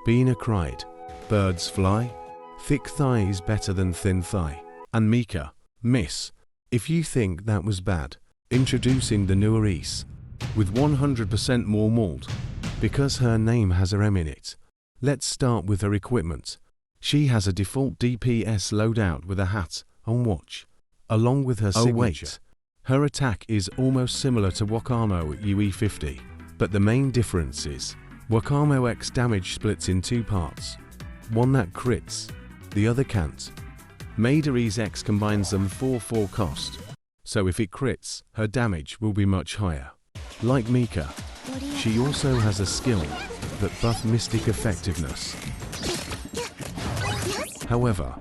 Bina cried. Birds fly? Thick thigh is better than thin thigh. And Mika, miss, if you think that was bad, introducing the new Aris, with 100% more malt, because her name has a M in it. Let's start with her equipment. She has a default DPS loadout with a hat and watch, along with her signature. Wait. Her attack is almost similar to Wakamo at UE50, but the main difference is Wakamo X damage splits in two parts, one that crits, the other can't. Maid Aris X combines them 4/4 cost, so if it crits, her damage will be much higher. Like Mika, she also has a skill that buffs Mystic effectiveness. However,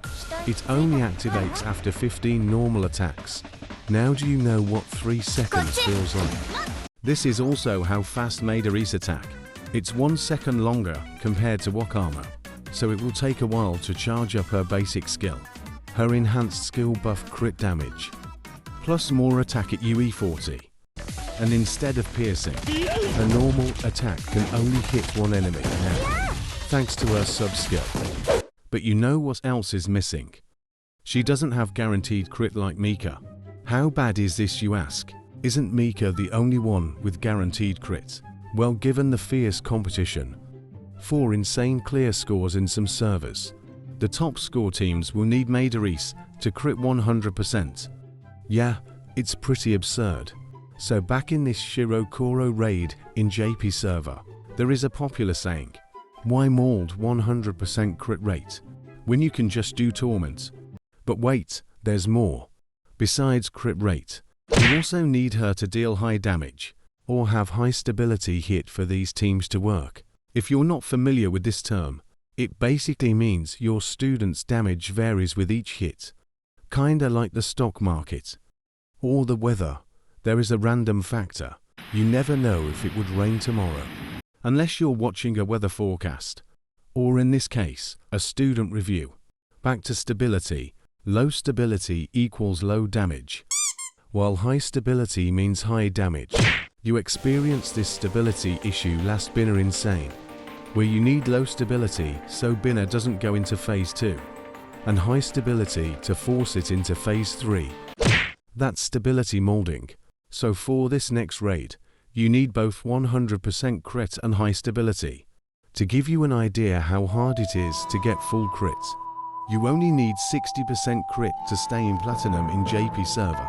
it only activates after 15 normal attacks. Now do you know what 3 seconds feels like? This is also how fast Maid Aris attack. It's 1 second longer compared to Wakamo, so it will take a while to charge up her basic skill. Her enhanced skill buff crit damage, plus more attack at UE40. And instead of piercing, her normal attack can only hit one enemy now, thanks to her sub-skill. But you know what else is missing? She doesn't have guaranteed crit like Mika. How bad is this, you ask? Isn't Mika the only one with guaranteed crit? Well, given the fierce competition, 4 insane clear scores in some servers, the top score teams will need Maid Aris to crit 100%. Yeah, it's pretty absurd. So back in this Shirokuro raid in JP server, there is a popular saying, why mauled 100% crit rate, when you can just do torment? But wait, there's more. Besides crit rate, you also need her to deal high damage, or have high stability hit for these teams to work. If you're not familiar with this term, it basically means your student's damage varies with each hit. Kinda like the stock market. Or the weather. There is a random factor. You never know if it would rain tomorrow. Unless you're watching a weather forecast. Or in this case, a student review. Back to stability. Low stability equals low damage, while high stability means high damage. You experienced this stability issue last Bina Insane, where you need low stability so Bina doesn't go into phase 2, and high stability to force it into phase 3. That's stability molding. So for this next raid, you need both 100% crit and high stability. To give you an idea how hard it is to get full crit, you only need 60% crit to stay in platinum in JP server.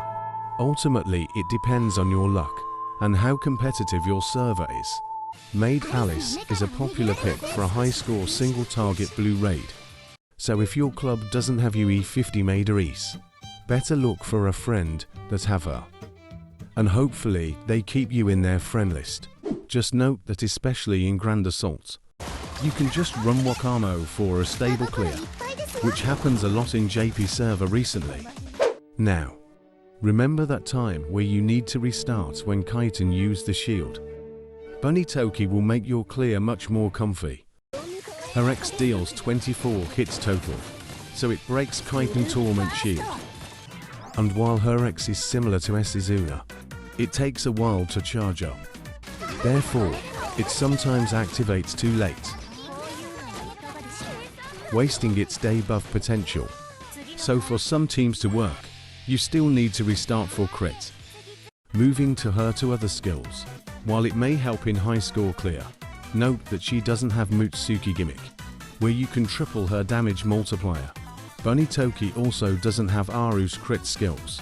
Ultimately, it depends on your luck and how competitive your server is. Maid Aris is a popular pick for a high score single target blue raid. So if your club doesn't have UE50 Maid Aris, better look for a friend that have her. And hopefully they keep you in their friend list. Just note that especially in Grand Assault, you can just run Wakamo for a stable clear, which happens a lot in JP server recently. Now, remember that time where you need to restart when Kaiten used the shield. B.Toki will make your clear much more comfy. Her X deals 24 hits total, so it breaks Kaiten Torment shield. And while her X is similar to Esizuna, it takes a while to charge up. Therefore, it sometimes activates too late, wasting its day buff potential. So for some teams to work, you still need to restart for crit. Moving to her to other skills, while it may help in high score clear, note that she doesn't have Mutsuki gimmick, where you can triple her damage multiplier. B.Toki also doesn't have Aru's crit skills.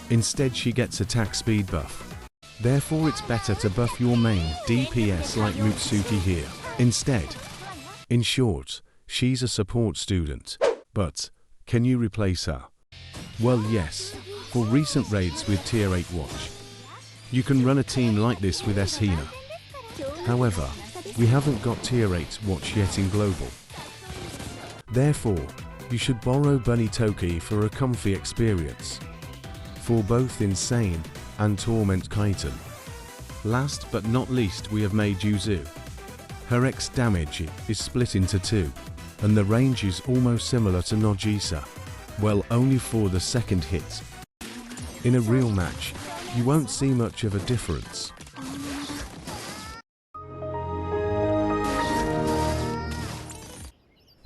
Instead she gets attack speed buff. Therefore it's better to buff your main DPS like Mutsuki here instead. In short, she's a support student. But, can you replace her? Well, yes, for recent raids with Tier 8 watch. You can run a team like this with S-Hina. However, we haven't got Tier 8 watch yet in global. Therefore, you should borrow B.Toki for a comfy experience. For both Insane and Torment Kaiten. Last but not least we have Maid Yuzu. Her X damage is split into 2. And the range is almost similar to Nogisa, well, only for the second hit. In a real match, you won't see much of a difference.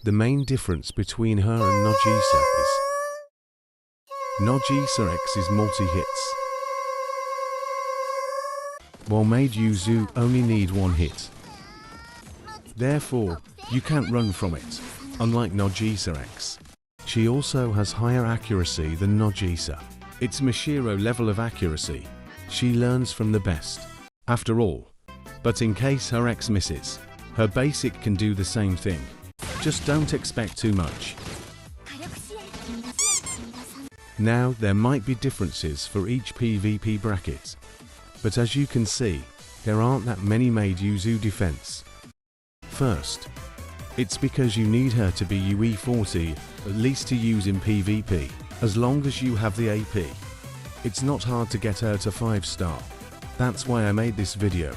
The main difference between her and Nogisa is Nogisa X is multi-hits, while Maid Yuzu only need one hit. Therefore, you can't run from it, unlike Nogisa X. She also has higher accuracy than Nogisa. It's Mashiro level of accuracy. She learns from the best, after all. But in case her X misses, her basic can do the same thing. Just don't expect too much. Now, there might be differences for each PvP bracket, but as you can see, there aren't that many Maid Yuzu defense. First, it's because you need her to be UE40 at least to use in PvP, as long as you have the AP. It's not hard to get her to 5-star. That's why I made this video.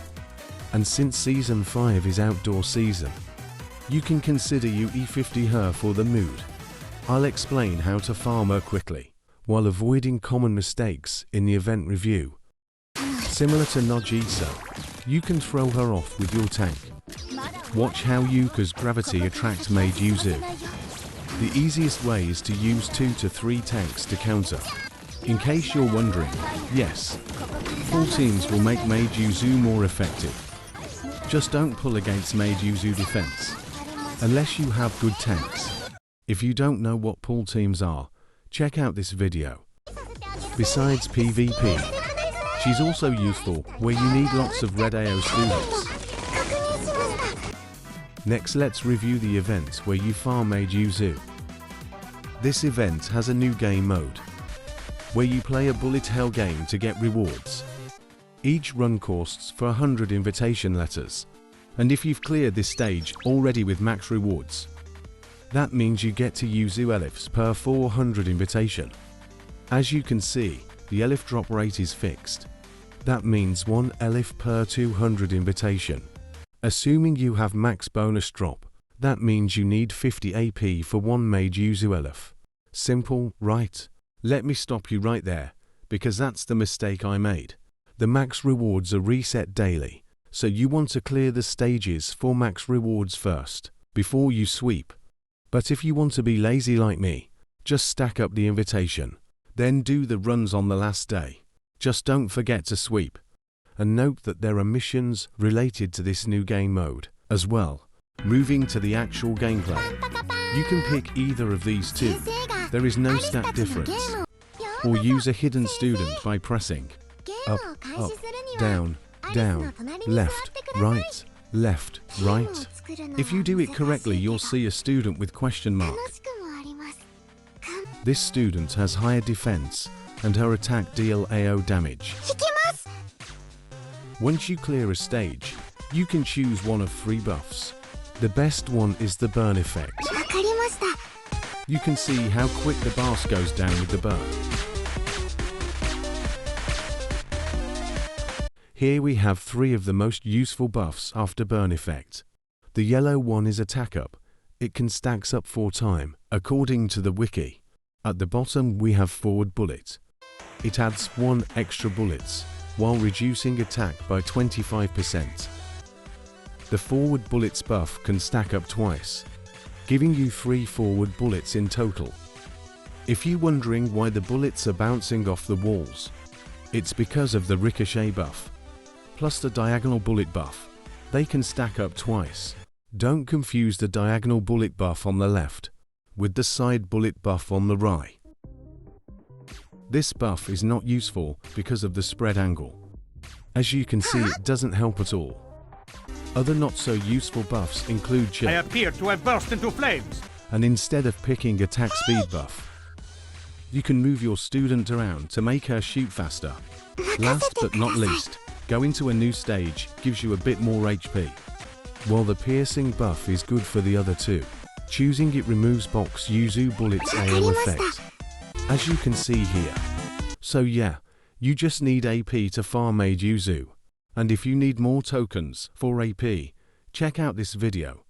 And since Season 5 is outdoor season, you can consider UE50 her for the mood. I'll explain how to farm her quickly, while avoiding common mistakes in the event review. Similar to Nogisa, you can throw her off with your tank. Watch how Yuka's gravity attracts Maid Yuzu. The easiest way is to use 2 to 3 tanks to counter. In case you're wondering, yes, full teams will make Maid Yuzu more effective. Just don't pull against Maid Yuzu defense, unless you have good tanks. If you don't know what pull teams are, check out this video. Besides PvP, she's also useful where you need lots of red AO students. Next, let's review the event where you farm Maid Yuzu. This event has a new game mode, where you play a bullet hell game to get rewards. Each run costs for 100 invitation letters, and if you've cleared this stage already with max rewards, that means you get to Yuzu Elifs per 400 invitation. As you can see, the Elif drop rate is fixed. That means 1 Elif per 200 invitation. Assuming you have max bonus drop, that means you need 50 AP for 1 Maid Yuzu Elif. Simple, right? Let me stop you right there, because that's the mistake I made. The max rewards are reset daily, so you want to clear the stages for max rewards first, before you sweep. But if you want to be lazy like me, just stack up the invitation, then do the runs on the last day. Just don't forget to sweep. And note that there are missions related to this new game mode, as well. Moving to the actual gameplay, you can pick either of these two. There is no stat difference. Or use a hidden student by pressing up, up, down, down, left, right, left, right. If you do it correctly, you'll see a student with question mark. This student has higher defense, and her attack deal AO damage. Once you clear a stage, you can choose one of 3 buffs. The best one is the burn effect. You can see how quick the boss goes down with the burn. Here we have 3 of the most useful buffs after burn effect. The yellow one is attack up. It can stacks up 4 times, according to the wiki. At the bottom we have forward bullet. It adds 1 extra bullets, while reducing attack by 25%. The forward bullets buff can stack up twice, giving you 3 forward bullets in total. If you're wondering why the bullets are bouncing off the walls, it's because of the ricochet buff, plus the diagonal bullet buff. They can stack up twice. Don't confuse the diagonal bullet buff on the left with the side bullet buff on the right. This buff is not useful because of the spread angle. As you can see, it doesn't help at all. Other not so useful buffs include chill. I appear to have burst into flames. And instead of picking attack speed buff, you can move your student around to make her shoot faster. Last but not least, going to a new stage gives you a bit more HP. While the piercing buff is good for the other 2, choosing it removes box Yuzu bullets AO effect, as you can see here. So yeah, you just need AP to farm Maid Yuzu. And if you need more tokens for AP, check out this video.